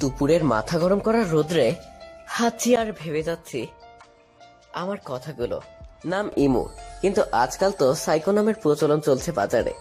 দুপুরের মাথা গরম করা রোদ্রে হাঁচি আর ভেবে যাচ্ছি আমার কথাগুলো। নাম ইমু, কিন্তু আজকাল তো সাইকো নামের প্রচলন চলছে বাজারে।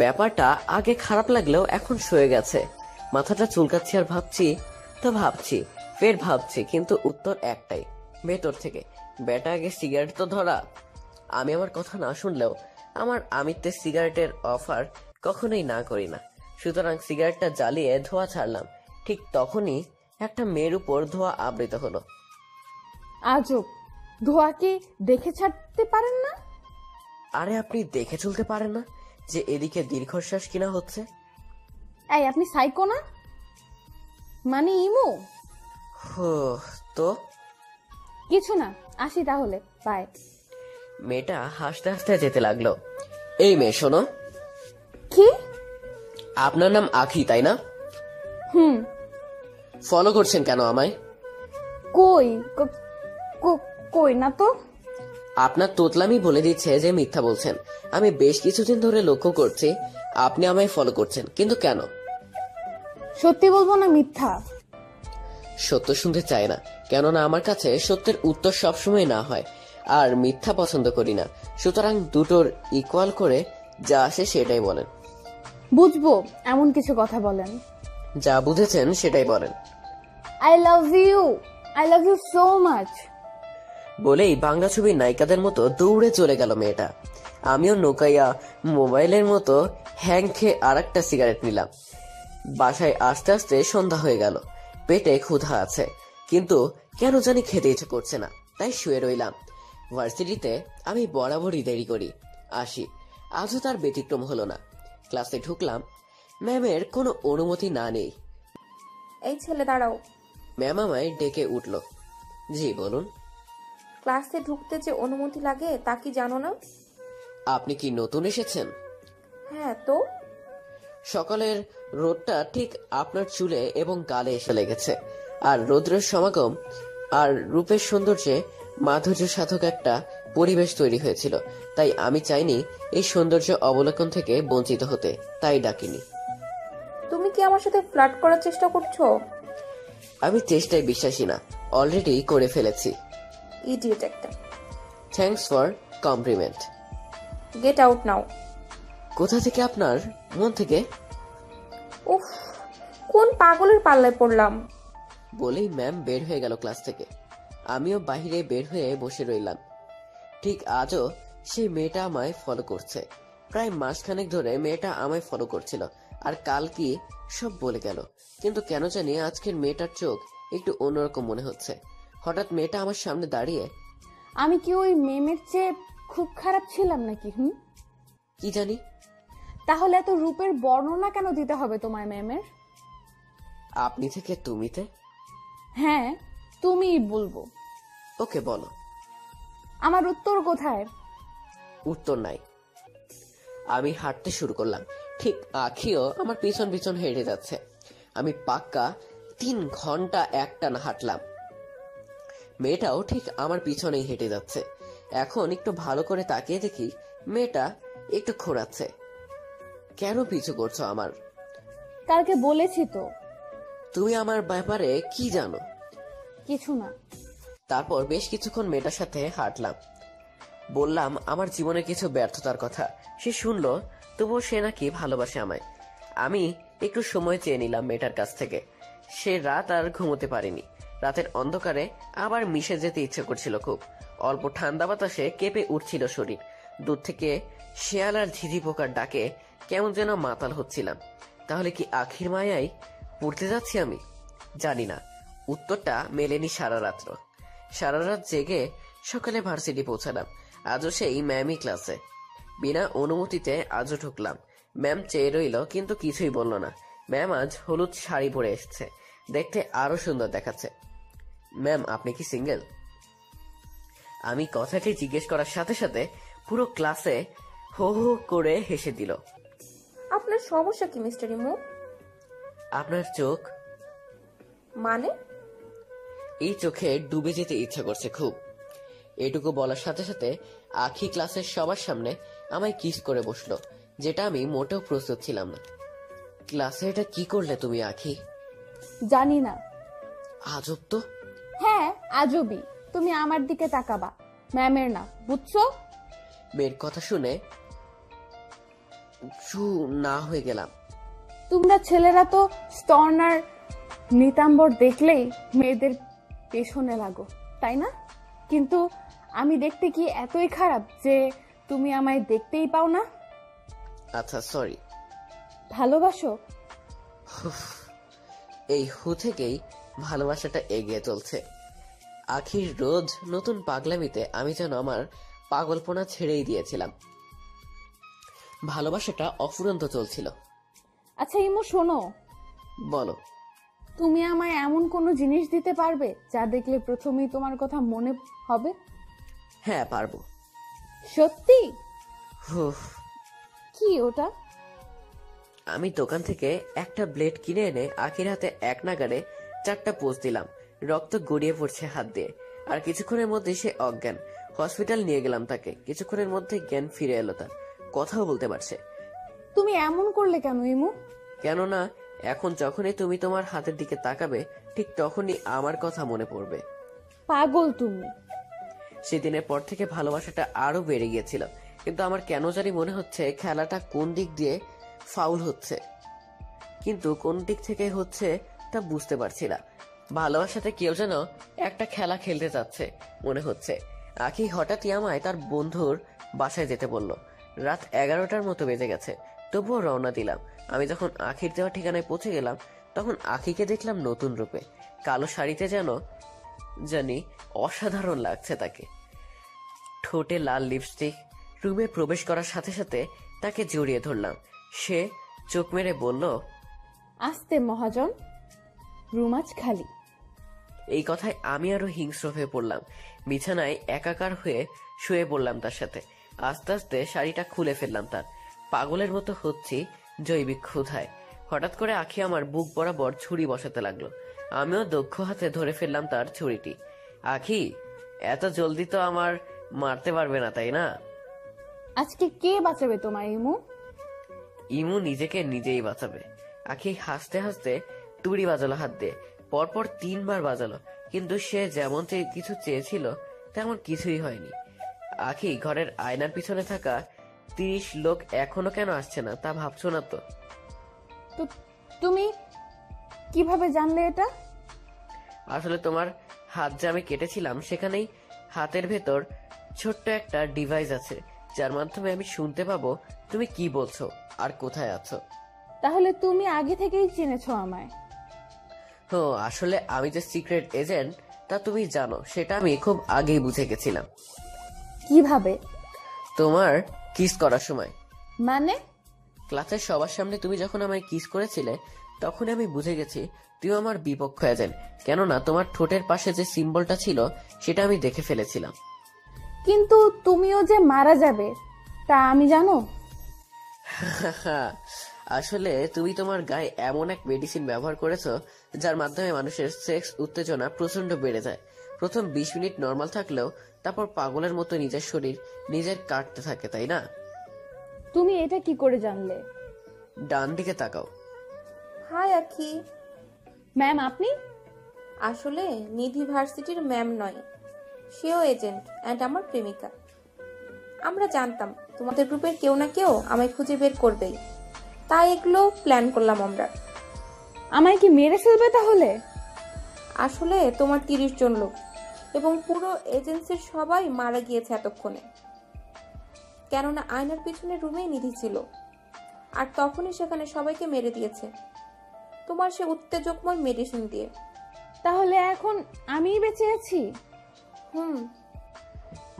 ব্যাপারটা আগে খারাপ লাগলেও এখন সয়ে গেছে। মাথাটা চুলকাচ্ছি আর ভাবছি ফের ভাবছি, কিন্তু উত্তর একটাই ভেতর থেকে, বেটা আগে সিগারেট তো ধরা। আমি আমার কথা না শুনলেও আমার আমিত্বের সিগারেটের অফার কখনোই না করি না, সুতরাং সিগারেটটা জ্বালিয়ে ধোঁয়া ছাড়লাম। ঠিক তখনই একটা মেয়ের উপর ধোঁয়া আবৃত হলো। আজব, ধোঁয়া কি দেখে ছাড়তে পারেন না? আরে আপনি দেখে চলতে পারেন না যে এদিকে দীর্ঘশ্বাস কিনা হচ্ছে? এই আপনি সাইকো না, মানে ইমু? তো কিছু না, আসি তাহলে, বাই। মেয়েটা হাসতে হাসতে যেতে লাগলো। এই মেয়ে শোনো। কি? আপনার নাম আখি তাই না? ফলো করছেন কেন আমায়? কই কই না তো। আপনার তোতলামি বলে দিচ্ছে যে মিথ্যা বলছেন। আমি বেশ কিছুদিন ধরে লক্ষ্য করছি আপনি আমায় ফলো করছেন, কিন্তু কেন? সত্যি বলবো না মিথ্যা? সত্য শুনতে চাই না, কেননা আমার কাছে সত্যের উত্তর সবসময় না হয়, আর মিথ্যা পছন্দ করি না। সুতরাং দুটোর ইকুয়াল করে যা আসে সেটাই বলেন। বুঝবো এমন কিছু কথা বলেন। যা বুঝেছেন সেটাই বলেন। I love you so much বলেই বাংলা ছবির নায়িকাদের মতো দৌড়ে চলে গেল মেয়েটা। আমিও নৌকাইয়া মোবাইলের মতো হ্যাং খেয়ে আর একটা সিগারেট নিলাম। বাসায় আস্তে আস্তে সন্ধ্যা হয়ে গেল। পেটে ক্ষুধা আছে, কিন্তু কেন জানি খেতে ইচ্ছে করছে না, তাই শুয়ে রইলাম। ভার্সিটিতে আমি বরাবরই দেরি করি, আসি। আজও তার ব্যতিক্রম হলো না। ক্লাসে ঢুকলাম, ম্যামের কোনো অনুমতি না নেই। এই ছেলে দাঁড়াও। ম্যাম আমায় ডেকে উঠল। জি বলুন। ক্লাসে ঢুকতে যে অনুমতি লাগে তা কি জানো না? আপনি কি নতুন এসেছেন? হ্যাঁ তো। সকালের রোদটা ঠিক আপনার চুলে এবং গালে এসে লেগেছে, আর রৌদ্রের সমাগম আর রূপের সৌন্দর্যে মাধুর্য সাধক একটা পরিবেশ তৈরি হয়েছিল। তাই আমি চাইনি এই সৌন্দর্য অবলোকন থেকে বঞ্চিত হতে, তাই ডাকিনি। তুমি কি আমার সাথে ফ্লার্ট করার চেষ্টা করছো? আমি চেষ্টায় বিশ্বাসী না, অলরেডি করে ফেলেছি। ইডিয়েট একটা। Thanks for compliment. Get out now. কোথা থেকে? আপনার মন থেকে। উফ, কোন পাগলের পাল্লায় পড়লাম। বলেই ম্যাম বের হয়ে গেল ক্লাস থেকে। আমিও বাহিরে বের হয়ে বসে রইলাম। ঠিক আজও সেই মেয়েটা আমায় ফলো করছে। প্রায় মাসখানেক ধরে মেয়েটা আমায় ফলো করছিল, আর কাল কি সব বলে গেল। কিন্তু কেন জানি আজকের মেয়েটার চোখ একটু অন্যরকম মনে হচ্ছে। হঠাৎ মেয়েটা আমার সামনে দাঁড়িয়ে। আমি কি ওই মেমের চেয়ে খুব খারাপ ছিলাম নাকি? কি জানি। তাহলে এত রূপের বর্ণনা কেন দিতে হবে তোমায় মেমের? আপনি থেকে তুমিতে? হ্যাঁ, তুমিই বলবো। ওকে বলো। আমার উত্তর কোথায়? উত্তর নাই। আমি হাঁটতে শুরু করলাম। ঠিক আখিও আমার পিছন পিছন হেঁটে যাচ্ছে। আমি পাক্কা 3 ঘন্টা একটানা হাঁটলাম। মেয়েটাও ঠিক আমার পিছনেই হেঁটে যাচ্ছে। এখন একটু ভালো করে তাকিয়ে দেখি মেয়েটা একটু খোঁড়াচ্ছে। কেন পিছু করছো আমার? কালকে বলেছি তো। তুমি আমার ব্যাপারে কি জানো? কিছু না। তারপর বেশ কিছুক্ষণ মেয়েটার সাথে হাঁটলাম। বললাম আমার জীবনে কিছু ব্যর্থতার কথা। সে শুনলো, তবুও সে নাকি ভালোবাসে আমায়। আমি একটু সময় চেয়ে নিলাম মেয়েটার কাছ থেকে। সে রাত আর ঘুমোতে পারিনি। রাতের অন্ধকারে আবার মিশে যেতে ইচ্ছে করছিল খুব। অল্প ঠান্ডা বাতাসে কেঁপে উঠছিল শরীর। দূর থেকে শেয়াল আর ঝিঝি পোকার ডাকে কেমন যেন মাতাল হচ্ছিলাম। তাহলে কি আখির মায়ায় পড়তে যাচ্ছি আমি? জানি না। উত্তরটা মেলেনি সারা রাত্র। সারা রাত জেগে সকালে ভার্সিটি পৌঁছালাম। আজও সেই ম্যামই ক্লাসে। বিনা অনুমতিতে আজও ঢুকলাম। ম্যাম চেয়ে রইল, কিন্তু কিছুই বলল না। ম্যাম আজ হলুদ শাড়ি পরে এসেছে, দেখতে আরো সুন্দর দেখাচ্ছে। ম্যাম আপনি কি সিঙ্গেল? আমি কথাটি জিজ্ঞেস করার সাথে সাথে পুরো ক্লাসে হো হো করে হেসে দিল। আপনার সমস্যা কি মিস্টার ইমু? আপনার চোখ। মানে? এই চোখে ডুবে যেতে ইচ্ছা করছে খুব। এটুকু বলার সাথে সাথে আখি ক্লাসের সবার সামনে আমায় কিস করে বসলো, যেটা আমি মোটেও প্রস্তুত ছিলাম না। ক্লাসে এটা কি করলে তুমি আখি? জানি না। আজব তো। হ্যাঁ, আজবই। তুমি আমার দিকে তাকাবা, ম্যামের না, বুঝছো? মেয়ের কথা শুনে চু না হয়ে গেলাম। তোমরা ছেলেরা তো স্টর্নার নিতাম্বর দেখলেই মেয়েদের পেছনে লাগো, তাই না? কিন্তু আমি দেখতে কি এতই খারাপ যে তুমি আমায় দেখতেই পাও না? আচ্ছা সরি। ভালোবাসো? এই হু থেকেই ভালোবাসাটা এগিয়ে চলছে। আখির রোজ নতুন পাগলামিতে আমি যেন আমার পাগলপনা ছেড়েই দিয়েছিলাম। ভালোবাসাটা অফুরন্ত চলছিল। আচ্ছা ইমু, শোনো। বলো। তুমি আমায় এমন কোনো জিনিস দিতে পারবে যা দেখলে প্রথমেই তোমার কথা মনে হবে? হ্যাঁ পারবো। সত্যি? হুফ। কি ওটা? আমি দোকান থেকে একটা ব্লেড কিনে এনে আখির হাতে এক নাগাড়ে 4টা পোজ দিলাম। রক্ত গড়িয়ে পড়ছে হাত দিয়ে। আর কিছুক্ষণের মধ্যে সে অজ্ঞান। হসপিটাল নিয়ে গেলাম তাকে। কিছুক্ষণের মধ্যে জ্ঞান ফিরে এলো তার। কথাও বলতে পারছে। তুমি এমন করলে কেন ইমু? কেননা এখন যখনই তুমি তোমার হাতের দিকে তাকাবে ঠিক তখনই আমার কথা মনে পড়বে। পাগল তুমি। সেদিনের পর থেকে ভালোবাসাটা আরো বেড়ে গিয়েছিল, কিন্তু আমার কেন জানি মনে হচ্ছে খেলাটা কোন দিক দিয়ে ফাউল হচ্ছে, কিন্তু কোন দিক থেকে হচ্ছে তা বুঝতে পারছি না। ভালোবাসাতে কেউ যেন একটা খেলা খেলতে চাচ্ছে মনে হচ্ছে। আখি হঠাৎই আমায় তার বন্ধুর বাসায় যেতে বলল। রাত 11টার মতো বেজে গেছে, তবুও রওনা দিলাম। আমি যখন আখির দেওয়া ঠিকানায় পৌঁছে গেলাম তখন আখিকে দেখলাম নতুন রূপে। কালো শাড়িতে যেন জানি অসাধারণ লাগছে তাকে। ঠোঁটে লাল লিপস্টিক। রুমে প্রবেশ করার সাথে সাথে তাকে জড়িয়ে ধরলাম। সে চোখ মেরে বলল, আস্তে মহাজন, রুম আজ খালি। এই কথায় আমি আরো হিংস্র হয়ে পড়লাম। বিছানায় একাকার হয়ে শুয়ে পড়লাম তার সাথে। আস্তে আস্তে শাড়িটা খুলে ফেললাম তার। পাগলের মতো হচ্ছি জৈবিক ক্ষুধায়। হঠাৎ করে আখি আমার বুক বরাবর ছুরি বসাতে লাগলো। আমিও দক্ষ হাতে ধরে ফেললাম তার ছুরিটি। আখি, এত জলদি তো আমার মারতে পারবে না তাই না? আজকে কে বাঁচাবে তোমায় ইমু? ইমু নিজেকে নিজেই বাঁচাবে। আখি হাসতে হাসতে তুড়ি বাজালো হাত দিয়ে। পরপর 3বার বাজালো, কিন্তু সে যেমন কিছু চেয়েছিল তেমন কিছুই হয়নি। আখি ঘরের আয়নার পিছনে থাকা 30 লোক এখনো কেন আসছে না তা ভাবছো না তো? তো তুমি কিভাবে জানলে এটা? আসলে তোমার হাত যে আমি কেটেছিলাম সেখানেই হাতের ভেতর ছোট্ট একটা ডিভাইস আছে, যার মাধ্যমে আমি শুনতে পাবো তুমি কি বলছো আর কোথায় আছো। তাহলে তুমি আগে থেকেই চিনেছো আমায়? ও, আসলে আমি যে সিক্রেট এজেন্ট তা তুমি জানো, সেটা আমি খুব আগেই বুঝে গেছিলাম। কিভাবে? তোমার কিস করার সময়। মানে? ক্লাসের সবার সামনে তুমি যখন আমায় কিস করেছিলে তখন আমি বুঝে গেছি তুমি আমার বিপক্ষ এজেন্ট, কেননা তোমার ঠোঁটের পাশে যে সিম্বলটা ছিল সেটা আমি দেখে ফেলেছিলাম। কিন্তু তুমিও যে মারা যাবে তা আমি জানো। আসলে তুমি তোমার গায়ে এমন এক মেডিসিন ব্যবহার করেছো যার মাধ্যমে মানুষের সেক্স উত্তেজনা প্রচন্ড বেড়ে যায়। প্রথম 20 মিনিট নর্মাল থাকলেও তারপর পাগলের মতো নিজের শরীর নিজের কাটতে থাকে, তাই না? তুমি এটা কি করে জানলে? ডান দিকে তাকাও। হাই আখি। ম্যাম আপনি? আসলে নিধি ভার্সিটির ম্যাম নয়, সেও এজেন্ট অ্যান্ড আমার প্রেমিকা। আমরা জানতাম তোমাদের গ্রুপের কেউ না কেউ আমায় খুঁজে বের করবেই, তাই এগুলো প্ল্যান করলাম আমরা। আমায় কি মেরে ফেলবে তাহলে? আসলে তোমার 30 জন লোক এবং পুরো এজেন্সির সবাই মারা গিয়েছে এতক্ষণে, কেননা আয়নার পিছনে রুমেই নিধি ছিল, আর তখনই সেখানে সবাইকে মেরে দিয়েছে তোমার সে উত্তেজকময় মেডিসিন দিয়ে। তাহলে এখন আমিই বেঁচে আছি?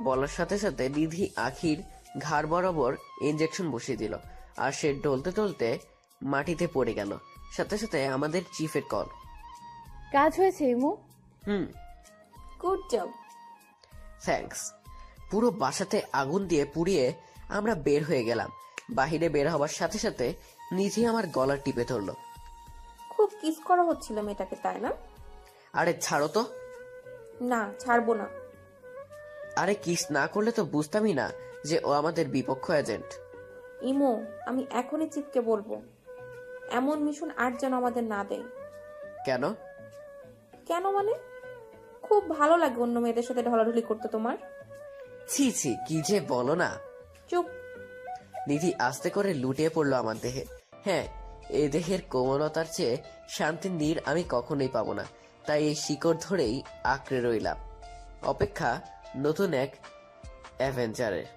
বলার সাথে সাথে নিধি আখির ঘাড় বরাবর ইনজেকশন বসিয়ে দিল, আর সে ডলতে ডলতে মাটিতে পড়ে গেল। সাথে সাথে আমাদের চিফের কল। কাজ হয়েছে ইমু? Good job. থ্যাঙ্কস। পুরো বাসাতে আগুন দিয়ে পুড়িয়ে আমরা বের হয়ে গেলাম। বাহিরে বের হবার সাথে সাথে নিধি আমার গলা টিপে ধরলো। খুব কিস করা হচ্ছিল মেয়েটাকে, তাই না? আরে ছাড়ো তো। না, ছাড়বো না। আরে কিস না করলে তো বুঝতামই না যে ও আমাদের বিপক্ষ এজেন্ট। ইমো, আমি এখনই চিপকে বলবো, এমন মিশন আর যেন আমাদের না দেয়। কেন? কেন মানে? খুব ভালো লাগে অন্য মেয়েদের সাথে ঢলাঢলি করতে তোমার। ছি ছি, কি যে বলো না। চুপ। নিধি আস্তে করে লুটিয়ে পড়লো আমার দেহে। হ্যাঁ, এই দেহের কোমলতার চেয়ে শান্তির নীড় আমি কখনোই পাবো না। তাই এই শিকড় ধরেই আঁকড়ে রইলাম, অপেক্ষা নতুন এক অ্যাভেঞ্জারের।